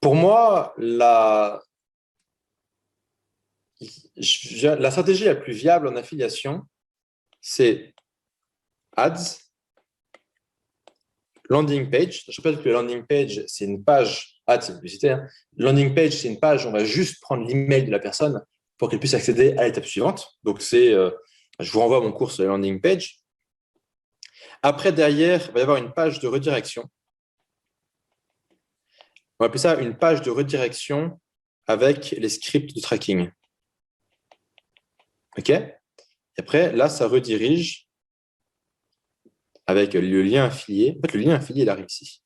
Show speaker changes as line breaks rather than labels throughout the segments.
Pour moi, la stratégie la plus viable en affiliation, c'est ads, landing page. Je rappelle que le landing page, c'est une page, ads, c'est publicité, hein. Landing page, c'est une page où on va juste prendre l'email de la personne pour qu'elle puisse accéder à l'étape suivante. Donc, je vous renvoie à mon cours sur la landing page. Après, derrière, il va y avoir une page de redirection. On va appeler ça une page de redirection avec les scripts de tracking. OK? Et après, là, ça redirige avec le lien affilié. En fait, le lien affilié, il arrive ici.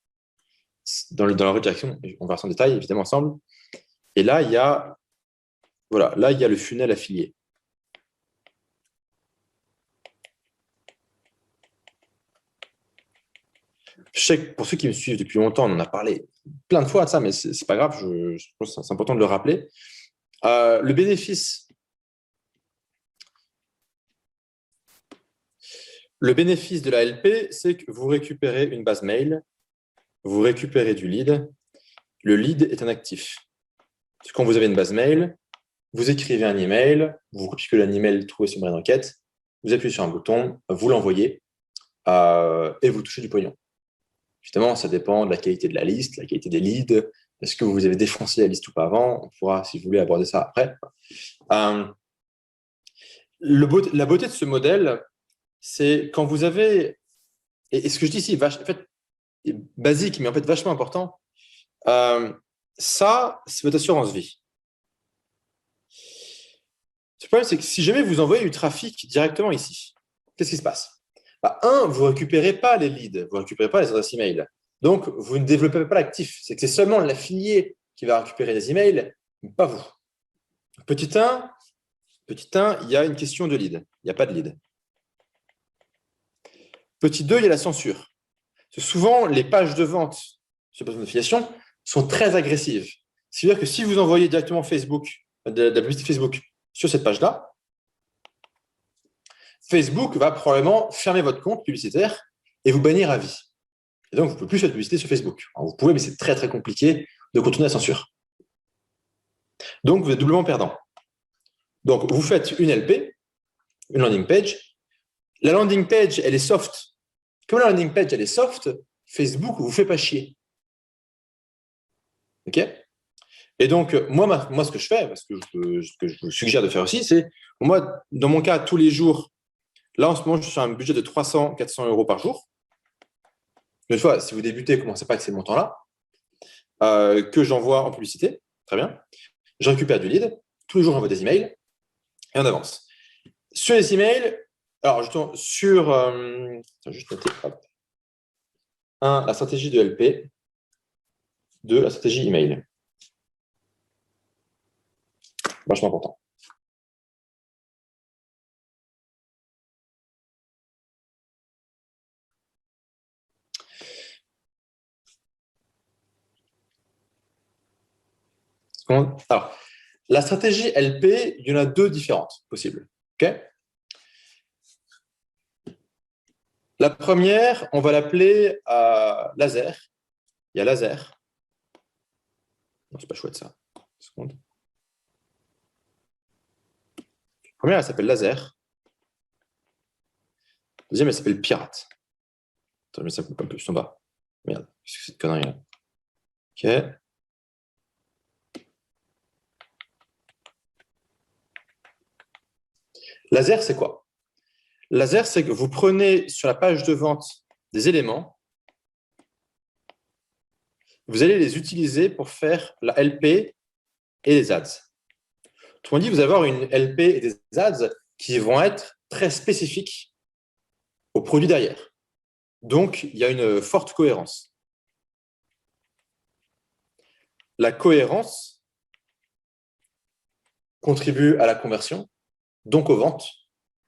Dans la redirection, on va voir ça en détail, évidemment, ensemble. Et là, il y a le funnel affilié. Je sais que pour ceux qui me suivent depuis longtemps, on en a parlé plein de fois de ça, mais c'est pas grave, je pense que c'est important de le rappeler. Le bénéfice de la LP, c'est que vous récupérez une base mail, vous récupérez du lead. Le lead est un actif. Quand vous avez une base mail, vous écrivez un email, vous copiez un email trouvé sur une enquête, vous appuyez sur un bouton, vous l'envoyez et vous touchez du pognon. Évidemment, ça dépend de la qualité de la liste, la qualité des leads. Est-ce que vous avez défoncé la liste ou pas avant? On pourra, si vous voulez, aborder ça après. La beauté de ce modèle, c'est quand vous avez, et ce que je dis ici, en fait, est basique, mais en fait vachement important, ça, c'est votre assurance vie. Le problème, c'est que si jamais vous envoyez du trafic directement ici, qu'est-ce qui se passe? Vous ne récupérez pas les leads, vous ne récupérez pas les adresses email. Donc, vous ne développez pas l'actif. C'est que c'est seulement l'affilié qui va récupérer les emails, pas vous. Petit 1, il y a une question de lead. Il n'y a pas de lead. Petit 2, il y a la censure. Souvent, les pages de vente sur plateforme d'affiliation sont très agressives. C'est-à-dire que si vous envoyez directement de la publicité Facebook sur cette page-là, Facebook va probablement fermer votre compte publicitaire et vous bannir à vie. Et donc, vous ne pouvez plus faire de publicité sur Facebook. Alors, vous pouvez, mais c'est très, très compliqué de contourner la censure. Donc, vous êtes doublement perdant. Donc, vous faites une LP, une landing page. La landing page, elle est soft. Comme la landing page, elle est soft, Facebook ne vous fait pas chier. OK? Et donc, moi, ce que je fais, ce que je vous suggère de faire aussi, c'est, moi, dans mon cas, tous les jours, là, en ce moment, je suis sur un budget de 300-400 euros par jour. Une fois, si vous débutez, commencez pas avec ces montants-là, que j'envoie en publicité. Très bien. Je récupère du lead. Tous les jours, j'envoie des emails et on avance. Sur les emails, alors, justement, juste noter, hop. 1, la stratégie de LP. 2, la stratégie email. Vachement important. Alors, la stratégie LP, il y en a 2 différentes possibles. Okay? La première, on va l'appeler laser. Il y a laser. Non, c'est pas chouette ça. Une seconde. La première, elle s'appelle laser. La deuxième, elle s'appelle pirate. Attends, je mets ça un peu plus en bas. Merde, qu'est-ce que c'est cette connerie là? Ok. Laser, c'est quoi? Laser, c'est que vous prenez sur la page de vente des éléments, vous allez les utiliser pour faire la LP et les ads. Autrement dit, vous allez avoir une LP et des ads qui vont être très spécifiques au produit derrière. Donc, il y a une forte cohérence. La cohérence contribue à la conversion, donc aux ventes,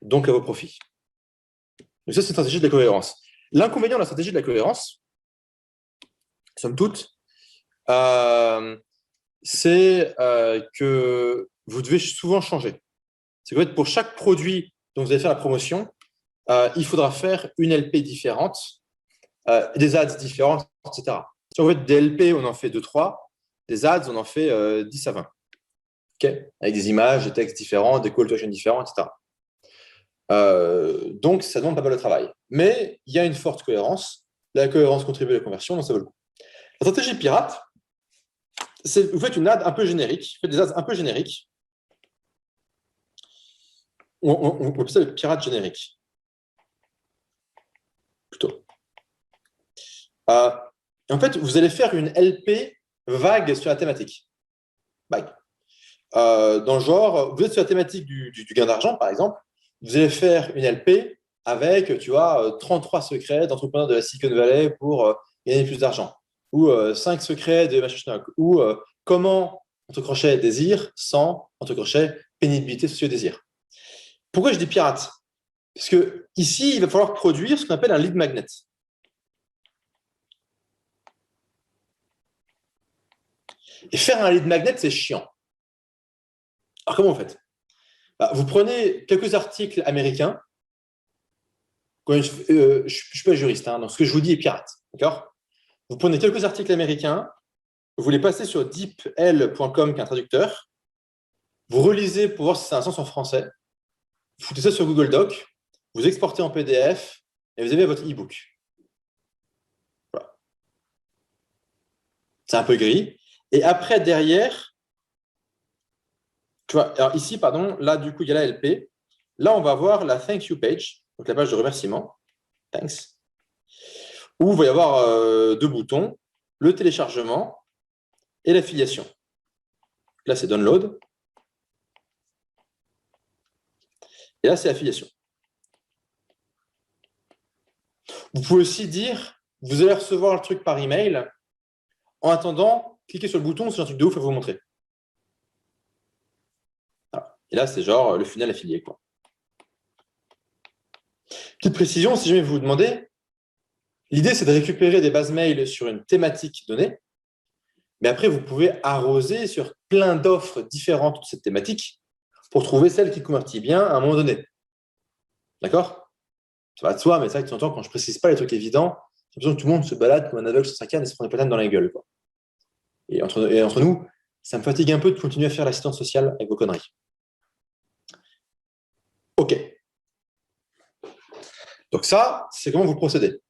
donc à vos profits. Donc ça, c'est une stratégie de la cohérence. L'inconvénient de la stratégie de la cohérence, somme toute, c'est que vous devez souvent changer. C'est que pour chaque produit dont vous allez faire la promotion, il faudra faire une LP différente, des ads différentes, etc. Si on veut des LP, on en fait 2-3. des ads, on en fait 10 à 20. Okay, avec des images, des textes différents, des call to action différents, etc. Donc, ça demande pas mal de travail. Mais il y a une forte cohérence. La cohérence contribue à la conversion, donc ça vaut le coup. La stratégie pirate, c'est vous faites une ad un peu générique, vous faites des ads un peu génériques. On appelle ça le pirate générique. Plutôt. En fait, vous allez faire une LP vague sur la thématique. Vague. Dans le genre, vous êtes sur la thématique du gain d'argent, par exemple, vous allez faire une LP avec, tu vois, 33 secrets d'entrepreneurs de la Silicon Valley pour gagner plus d'argent, ou 5 secrets de machin, ou comment, entre crochets, désir, sans, entre crochets, pénibilité, socio-désir. Pourquoi je dis pirate? Parce que ici, il va falloir produire ce qu'on appelle un lead magnet. Et faire un lead magnet, c'est chiant. Alors, comment vous faites? Vous prenez quelques articles américains. Je ne suis pas juriste, hein, donc ce que je vous dis est pirate. D'accord? Vous prenez quelques articles américains, vous les passez sur deepl.com, qui est un traducteur, vous relisez pour voir si ça a un sens en français, vous foutez ça sur Google Doc, vous exportez en PDF et vous avez votre e-book. Voilà. C'est un peu gris. Et après, derrière, tu vois, alors ici, pardon, là, du coup, il y a la LP. Là, on va voir la thank you page, donc la page de remerciement. Thanks. Où il va y avoir 2 boutons, le téléchargement et l'affiliation. Là, c'est download. Et là, c'est affiliation. Vous pouvez aussi dire, vous allez recevoir le truc par email. En attendant, cliquez sur le bouton, c'est un truc de ouf à vous montrer. Voilà. Et là, c'est genre le funnel affilié, quoi. Petite précision, si jamais vous vous demandez, l'idée, c'est de récupérer des bases mail sur une thématique donnée. Mais après, vous pouvez arroser sur plein d'offres différentes de cette thématique pour trouver celle qui convertit bien à un moment donné. D'accord? Ça va de soi, mais c'est vrai que de temps en temps, quand je ne précise pas les trucs évidents, j'ai l'impression que tout le monde se balade comme un aveugle sur sa canne et se prend des patates dans la gueule, quoi. Et entre nous, ça me fatigue un peu de continuer à faire l'assistance sociale avec vos conneries. OK. Donc ça, c'est comment vous procédez.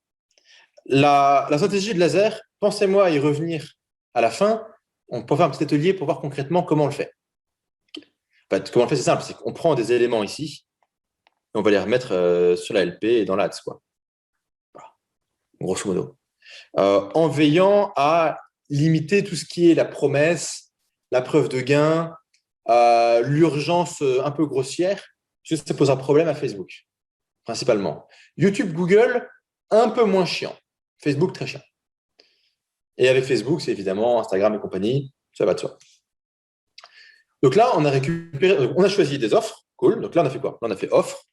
La stratégie de laser, pensez-moi à y revenir à la fin. On peut faire un petit atelier pour voir concrètement comment on le fait. En fait, comment on le fait, c'est simple. C'est qu'on prend des éléments ici et on va les remettre sur la LP et dans l'ADS, quoi. Voilà. Grosso modo. En veillant à limiter tout ce qui est la promesse, la preuve de gain, l'urgence un peu grossière, parce que ça pose un problème à Facebook, principalement. YouTube, Google, un peu moins chiant. Facebook, très chiant. Et avec Facebook, c'est évidemment Instagram et compagnie, ça va de soi. Donc là, on a choisi des offres, cool. Donc là, on a fait quoi? Là, on a fait offre.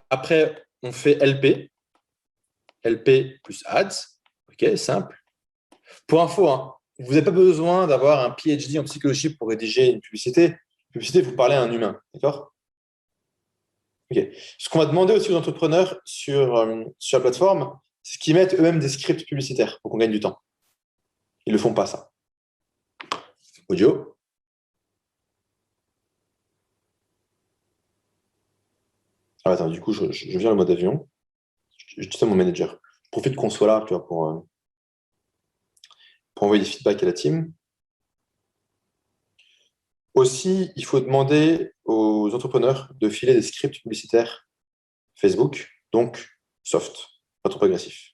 Après, on fait LP. LP plus ads. OK, simple. Pour info, hein, vous n'avez pas besoin d'avoir un PhD en psychologie pour rédiger une publicité. Une publicité, vous parlez à un humain. D'accord? OK. Ce qu'on va demander aussi aux entrepreneurs sur la plateforme, c'est qu'ils mettent eux-mêmes des scripts publicitaires pour qu'on gagne du temps. Ils ne le font pas, ça. Audio. Ah, attends, du coup, je viens le mode avion. Je dis ça à mon manager. Je profite qu'on soit là, tu vois, pour envoyer des feedbacks à la team. Aussi, il faut demander aux entrepreneurs de filer des scripts publicitaires Facebook, donc soft, pas trop agressif.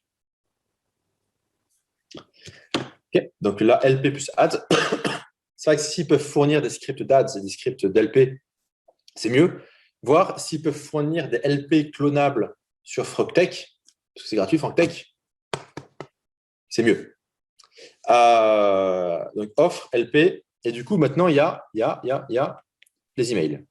Okay. Donc là, LP plus ads. C'est vrai que s'ils peuvent fournir des scripts d'ads et des scripts d'LP, c'est mieux. Voir s'ils peuvent fournir des LP clonables sur FrogTech, parce que c'est gratuit, FrogTech, c'est mieux. Donc offre, LP, et du coup, maintenant, il y a les emails.